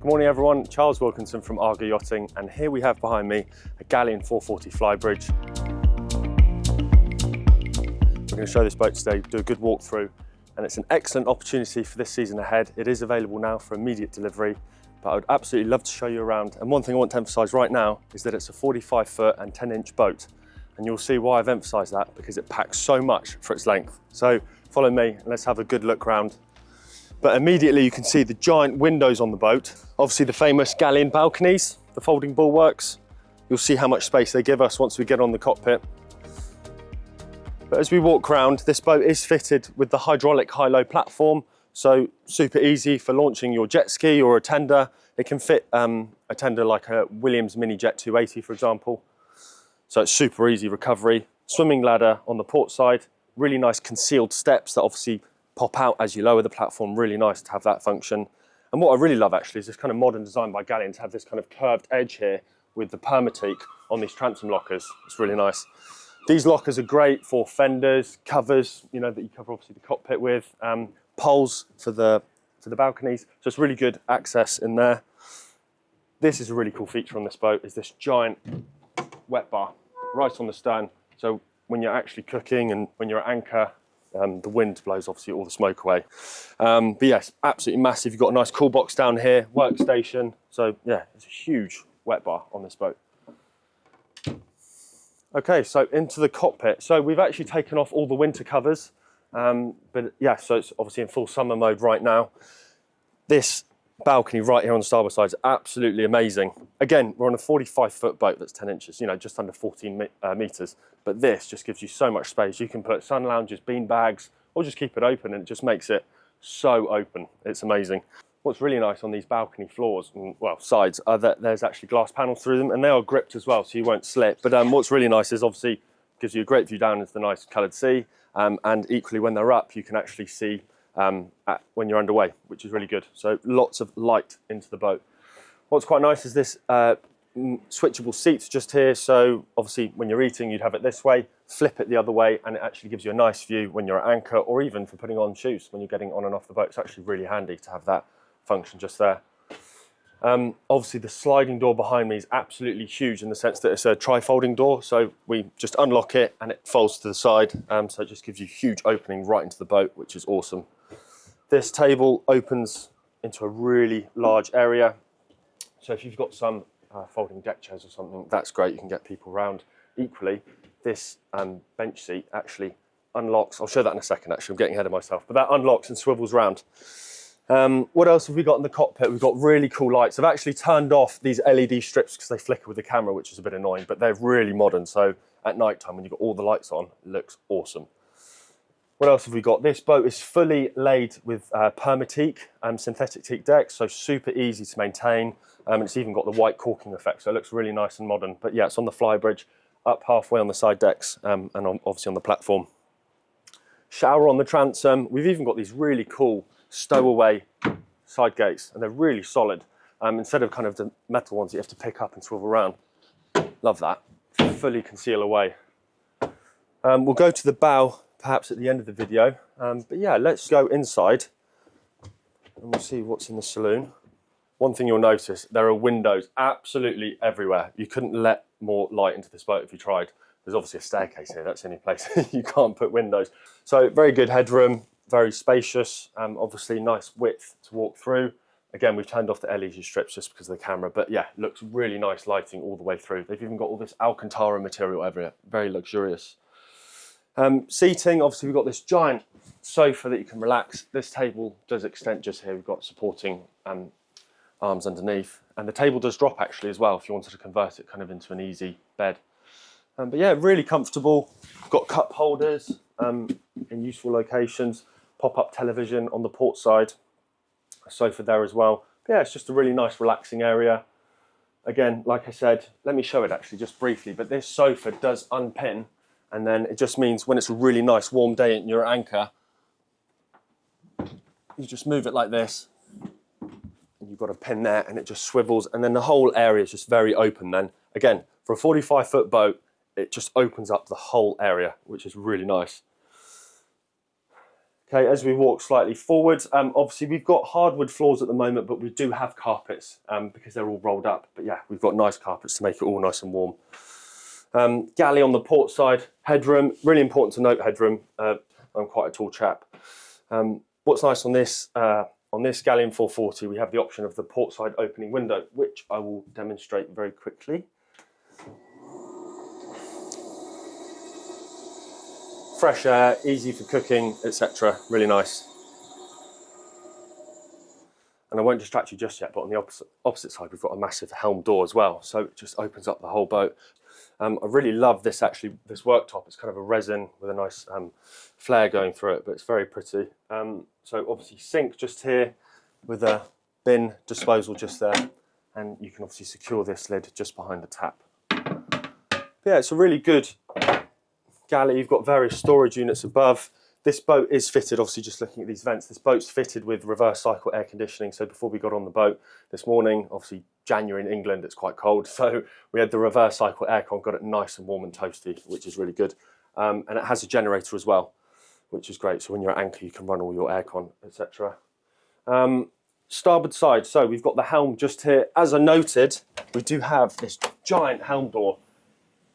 Good morning everyone, Charles Wilkinson from Argo Yachting, and here we have behind me a Galeon 440 flybridge. We're going to show this boat today, do a good walkthrough, and it's an excellent opportunity for this season ahead. It is available now for immediate delivery, but I would absolutely love to show you around. And one thing I want to emphasise right now is that it's a 45 foot and 10-inch boat, and you'll see why I've emphasised that, because it packs so much for its length. So follow me and let's have a good look around. But immediately you can see the giant windows on the boat. Obviously the famous Galeon balconies, the folding bulwarks. You'll see how much space they give us once we get on the cockpit. But as we walk around, this boat is fitted with the hydraulic high-low platform, so super easy for launching your jet ski or a tender. It can fit a tender like a Williams Mini Jet 280, for example. So it's super easy recovery. Swimming ladder on the port side, really nice concealed steps that obviously pop out as you lower the platform. Really nice to have that function. And what I really love actually is this kind of modern design by Galeon to have this kind of curved edge here with the permateak on these transom lockers. It's really nice. These lockers are great for fenders, covers, you know, that you cover obviously the cockpit with, poles for the balconies. So it's really good access in there. This is a really cool feature on this boat, is this giant wet bar right on the stern. So when you're actually cooking and when you're at anchor, the wind blows obviously all the smoke away. But yes, absolutely massive. You've got a nice cool box down here, workstation. So yeah, it's a huge wet bar on this boat. Okay, so into the cockpit. So we've actually taken off all the winter covers. But yeah, so it's obviously in full summer mode right now. This balcony right here on the starboard side is absolutely amazing. Again, we're on a 45 foot boat that's 10 inches, you know, just under 14 meters. But this just gives you so much space. You can put sun lounges, bean bags, or just keep it open, and it just makes it so open. It's amazing. What's really nice on these balcony floors, and well, sides, are that there's actually glass panels through them, and they are gripped as well, so you won't slip. But what's really nice is obviously gives you a great view down into the nice coloured sea, and equally when they're up, you can actually see when you're underway, which is really good. So lots of light into the boat. What's quite nice is this switchable seats just here. So obviously when you're eating, you'd have it this way, flip it the other way, and it actually gives you a nice view when you're at anchor, or even for putting on shoes when you're getting on and off the boat. It's actually really handy to have that function just there. Obviously the sliding door behind me is absolutely huge in the sense that it's a tri-folding door. So we just unlock it and it folds to the side. So it just gives you huge opening right into the boat, which is awesome. This table opens into a really large area. So if you've got some folding deck chairs or something, that's great. You can get people around. Equally, this bench seat actually unlocks. I'll show that in a second, actually. I'm getting ahead of myself. But that unlocks and swivels around. What else have we got in the cockpit? We've got really cool lights. I've actually turned off these LED strips because they flicker with the camera, which is a bit annoying, but they're really modern. So at night time, when you've got all the lights on, it looks awesome. What else have we got? This boat is fully laid with permateak, synthetic teak decks, so super easy to maintain. It's even got the white caulking effect, so it looks really nice and modern. But yeah, it's on the flybridge, up halfway on the side decks, and obviously on the platform. Shower on the transom. We've even got these really cool stowaway side gates, and they're really solid. Instead of kind of the metal ones that you have to pick up and swivel around. Love that. Fully conceal away. We'll go to the bow perhaps at the end of the video, but yeah, let's go inside and we'll see what's in the saloon. One thing you'll notice, there are windows absolutely everywhere. You couldn't let more light into this boat if you tried. There's obviously a staircase here, that's the only place you can't put windows. So very good headroom, very spacious, obviously nice width to walk through. Again, we've turned off the LED strips just because of the camera, but yeah, looks really nice lighting all the way through. They've even got all this Alcantara material everywhere, very luxurious. Seating, obviously we've got this giant sofa that you can relax. This table does extend just here. We've got supporting arms underneath, and the table does drop actually as well if you wanted to convert it kind of into an easy bed. But yeah, really comfortable. We've got cup holders in useful locations, pop-up television on the port side, a sofa there as well. But yeah, it's just a really nice relaxing area. Again, like I said, let me show it actually just briefly, but this sofa does unpin. And then it just means when it's a really nice warm day and you're at anchor, you just move it like this. And you've got a pin there and it just swivels. And then the whole area is just very open then. Again, for a 45 foot boat, it just opens up the whole area, which is really nice. Okay, as we walk slightly forward, obviously we've got hardwood floors at the moment, but we do have carpets because they're all rolled up. But yeah, we've got nice carpets to make it all nice and warm. Galley on the port side, headroom, really important to note headroom. I'm quite a tall chap. What's nice on this Galeon 440, we have the option of the port side opening window, which I will demonstrate very quickly. Fresh air, easy for cooking, etc. Really nice. And I won't distract you just yet, but on the opposite side, we've got a massive helm door as well. So it just opens up the whole boat. I really love this this worktop. It's kind of a resin with a nice flare going through it, but it's very pretty. So obviously sink just here with a bin disposal just there. And you can obviously secure this lid just behind the tap. But yeah, it's a really good galley. You've got various storage units above. This boat is fitted, obviously just looking at these vents, this boat's fitted with reverse cycle air conditioning. So before we got on the boat this morning, obviously January in England, it's quite cold. So we had the reverse cycle aircon, got it nice and warm and toasty, which is really good. And it has a generator as well, which is great. So when you're at anchor, you can run all your aircon, etc. Starboard side, so we've got the helm just here. As I noted, we do have this giant helm door.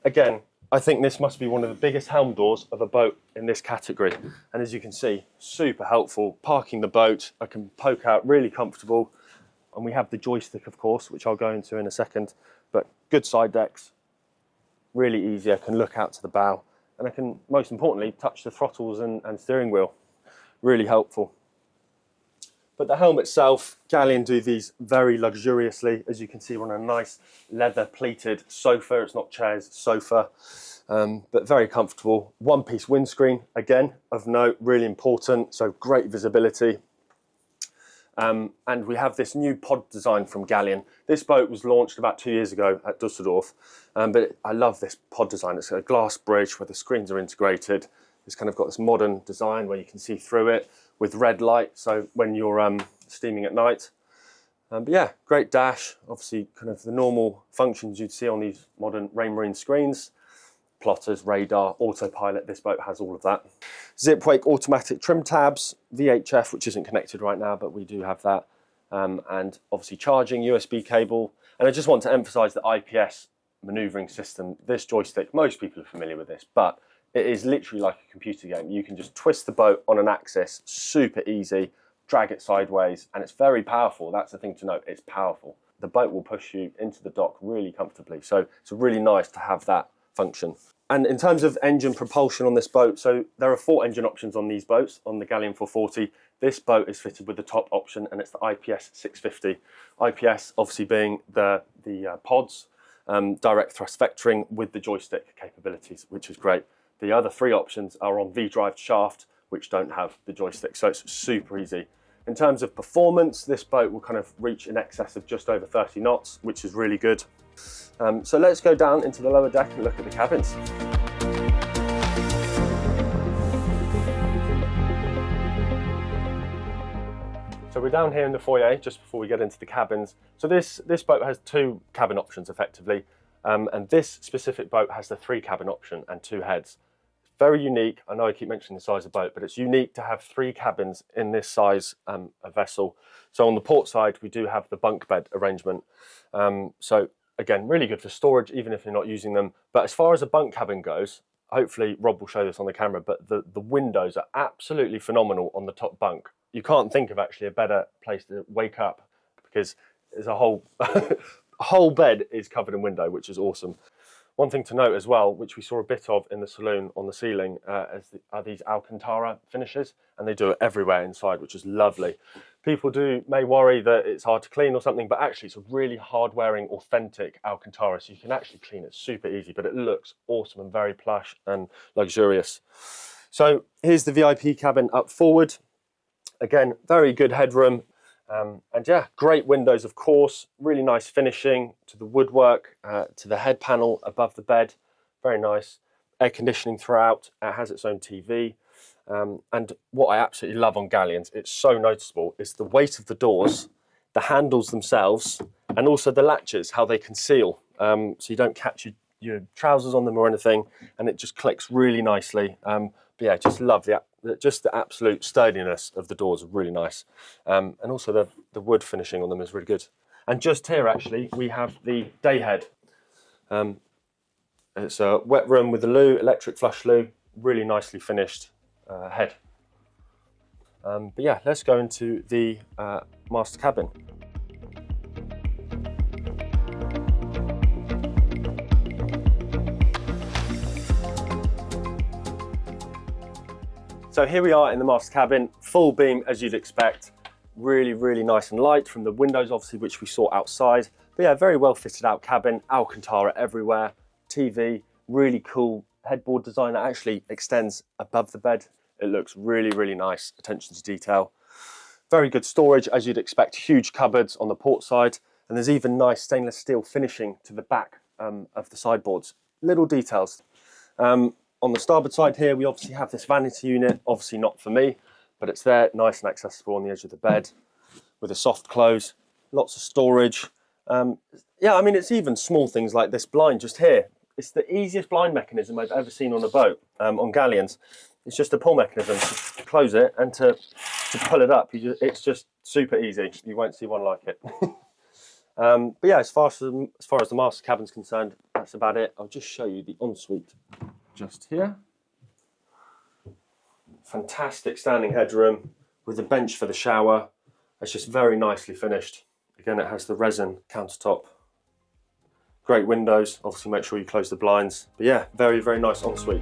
Again, I think this must be one of the biggest helm doors of a boat in this category. And as you can see, super helpful. Parking the boat, I can poke out, really comfortable. And we have the joystick, of course, which I'll go into in a second. But good side decks, really easy. I can look out to the bow. And I can, most importantly, touch the throttles and steering wheel. Really helpful. But the helm itself, Galeon do these very luxuriously. As you can see, we're on a nice leather pleated sofa. It's not chairs, it's sofa, but very comfortable. One-piece windscreen, again, of note, really important. So great visibility. And we have this new pod design from Galeon. This boat was launched about 2 years ago at Dusseldorf, but I love this pod design. It's a glass bridge where the screens are integrated. It's kind of got this modern design where you can see through it with red light, so when you're steaming at night. But yeah, great dash, obviously kind of the normal functions you'd see on these modern Raymarine screens. Plotters, radar, autopilot, this boat has all of that. Zip wake automatic trim tabs, VHF, which isn't connected right now, but we do have that. And obviously charging, USB cable. And I just want to emphasize the IPS maneuvering system. This joystick, most people are familiar with this, but it is literally like a computer game. You can just twist the boat on an axis, super easy, drag it sideways, and it's very powerful. That's the thing to note, it's powerful. The boat will push you into the dock really comfortably. So it's really nice to have that function. And in terms of engine propulsion on this boat, so there are 4 engine options on these boats, on the Galeon 440. This boat is fitted with the top option, and it's the IPS 650. IPS obviously being the pods, direct thrust vectoring with the joystick capabilities, which is great. The other 3 options are on V-drive shaft, which don't have the joystick, so it's super easy. In terms of performance, this boat will kind of reach in excess of just over 30 knots, which is really good. So let's go down into the lower deck and look at the cabins. So we're down here in the foyer, just before we get into the cabins. So this boat has 2 cabin options, effectively. And this specific boat has the 3 cabin option and 2 heads. Very unique. I know I keep mentioning the size of the boat, but it's unique to have 3 cabins in this size of vessel. So on the port side, we do have the bunk bed arrangement. So again, really good for storage, even if you're not using them. But as far as a bunk cabin goes, hopefully Rob will show this on the camera, but the windows are absolutely phenomenal on the top bunk. You can't think of actually a better place to wake up, because there's a whole, a whole bed is covered in window, which is awesome. One thing to note as well, which we saw a bit of in the saloon on the ceiling, are these Alcantara finishes, and they do it everywhere inside, which is lovely. People may worry that it's hard to clean or something, but actually it's a really hard-wearing, authentic Alcantara, so you can actually clean it super easy, but it looks awesome and very plush and luxurious. So here's the VIP cabin up forward. Again, very good headroom. And yeah, great windows, of course, really nice finishing to the woodwork, to the head panel above the bed, very nice. Air conditioning throughout, it has its own TV. And what I absolutely love on Galeons, it's so noticeable, is the weight of the doors, the handles themselves, and also the latches, how they conceal. So you don't catch your trousers on them or anything, and it just clicks really nicely. But yeah, just love just the absolute sturdiness of the doors, really nice. And also the wood finishing on them is really good. And just here, actually, we have the day head. It's a wet room with a loo, electric flush loo, really nicely finished head. But yeah, let's go into the master cabin. So here we are in the master cabin, full beam as you'd expect. Really, really nice and light from the windows, obviously, which we saw outside. But yeah, very well fitted out cabin, Alcantara everywhere, TV, really cool headboard design that actually extends above the bed. It looks really, really nice, attention to detail. Very good storage, as you'd expect, huge cupboards on the port side, and there's even nice stainless steel finishing to the back of the sideboards. Little details. On the starboard side here, we obviously have this vanity unit, obviously not for me, but it's there, nice and accessible on the edge of the bed with a soft close, lots of storage. Yeah, I mean, it's even small things like this blind just here. It's the easiest blind mechanism I've ever seen on a boat, on Galeons. It's just a pull mechanism to close it and to pull it up. It's just super easy. You won't see one like it. But yeah, as far as the master cabin's concerned, that's about it. I'll just show you the ensuite just here. Fantastic standing headroom with a bench for the shower. It's just very nicely finished. Again, it has the resin countertop. Great windows, obviously make sure you close the blinds. But yeah, very, very nice ensuite.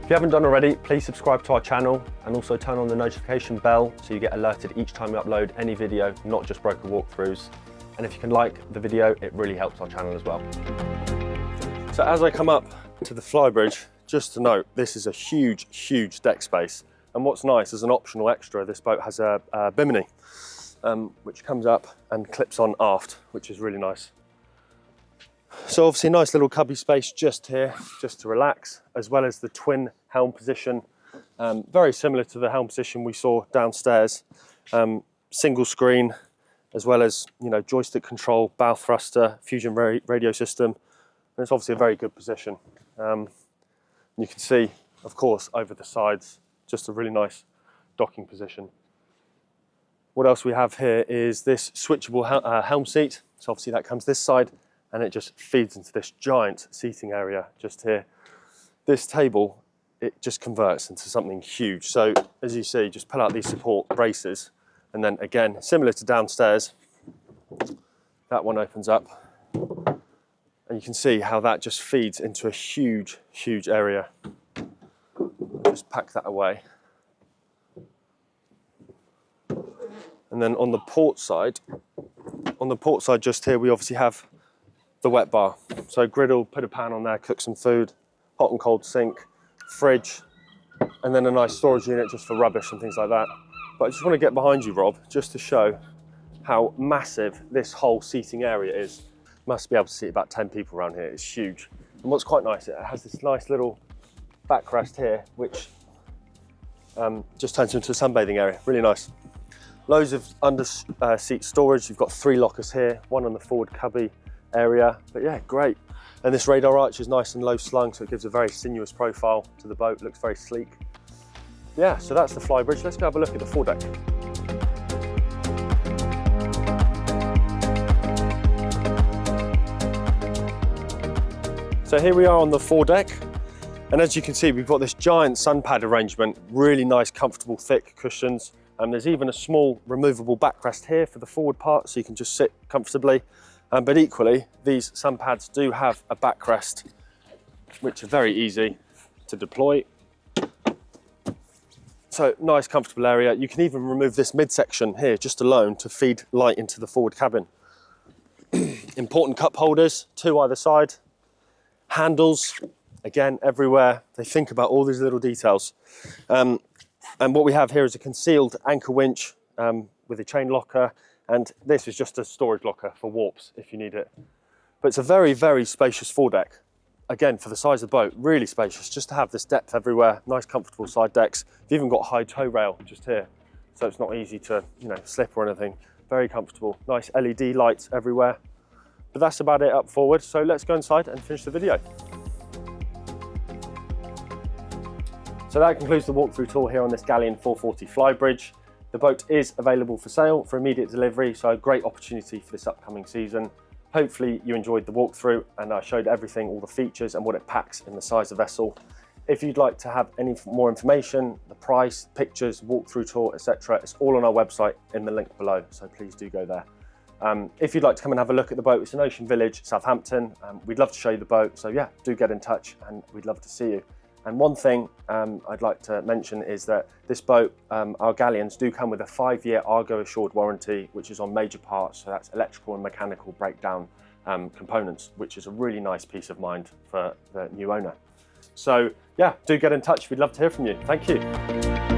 If you haven't done already, please subscribe to our channel and also turn on the notification bell so you get alerted each time we upload any video, not just broker walkthroughs. And if you can like the video, it really helps our channel as well. So as I come up to the flybridge, just to note, this is a huge, huge deck space. And what's nice, as an optional extra, this boat has a bimini, which comes up and clips on aft, which is really nice. So obviously a nice little cubby space just here, just to relax, as well as the twin helm position. Very similar to the helm position we saw downstairs. Single screen, as well as, you know, joystick control, bow thruster, fusion radio system. And it's obviously a very good position. You can see, of course, over the sides, just a really nice docking position. What else we have here is this switchable helm seat. So obviously that comes this side, and it just feeds into this giant seating area just here. This table, it just converts into something huge. So as you see, just pull out these support braces, and then again, similar to downstairs, that one opens up, and you can see how that just feeds into a huge, huge area. Just pack that away. And then on the port side just here, we obviously have the wet bar. So griddle, put a pan on there, cook some food, hot and cold sink, fridge, and then a nice storage unit just for rubbish and things like that. But I just want to get behind you, Rob, just to show how massive this whole seating area is. Must be able to seat about 10 people around here. It's huge. And what's quite nice, it has this nice little backrest here, which just turns into a sunbathing area. Really nice. Loads of under seat storage. You've got 3 lockers here, one on the forward cubby area. But yeah, great. And this radar arch is nice and low slung, so it gives a very sinuous profile to the boat. Looks very sleek. Yeah, so that's the flybridge. Let's go have a look at the foredeck. So here we are on the foredeck, and as you can see, we've got this giant sun pad arrangement, really nice, comfortable, thick cushions. There's even a small removable backrest here for the forward part, so you can just sit comfortably. But equally, these sun pads do have a backrest, which are very easy to deploy. So nice, comfortable area. You can even remove this midsection here just alone to feed light into the forward cabin. Important cup holders, 2 either side. Handles, again, everywhere. They think about all these little details. And what we have here is a concealed anchor winch with a chain locker, and this is just a storage locker for warps if you need it. But it's a very, very spacious foredeck. Again, for the size of the boat, really spacious, just to have this depth everywhere, nice comfortable side decks. You've even got a high tow rail just here, so it's not easy to, you know, slip or anything. Very comfortable, nice LED lights everywhere. But that's about it up forward, so let's go inside and finish the video. So that concludes the walkthrough tour here on this Galeon 440 flybridge. The boat is available for sale for immediate delivery, so a great opportunity for this upcoming season. Hopefully you enjoyed the walkthrough and I showed everything, all the features and what it packs in the size of vessel. If you'd like to have any more information, the price, pictures, walkthrough tour, etc., it's all on our website in the link below, so please do go there. If you'd like to come and have a look at the boat, it's in Ocean Village, Southampton. We'd love to show you the boat, so yeah, do get in touch and we'd love to see you. And one thing I'd like to mention is that this boat, our Galeons, do come with a 5-year Argo assured warranty, which is on major parts, so that's electrical and mechanical breakdown components, which is a really nice peace of mind for the new owner. So yeah, do get in touch, we'd love to hear from you. Thank you.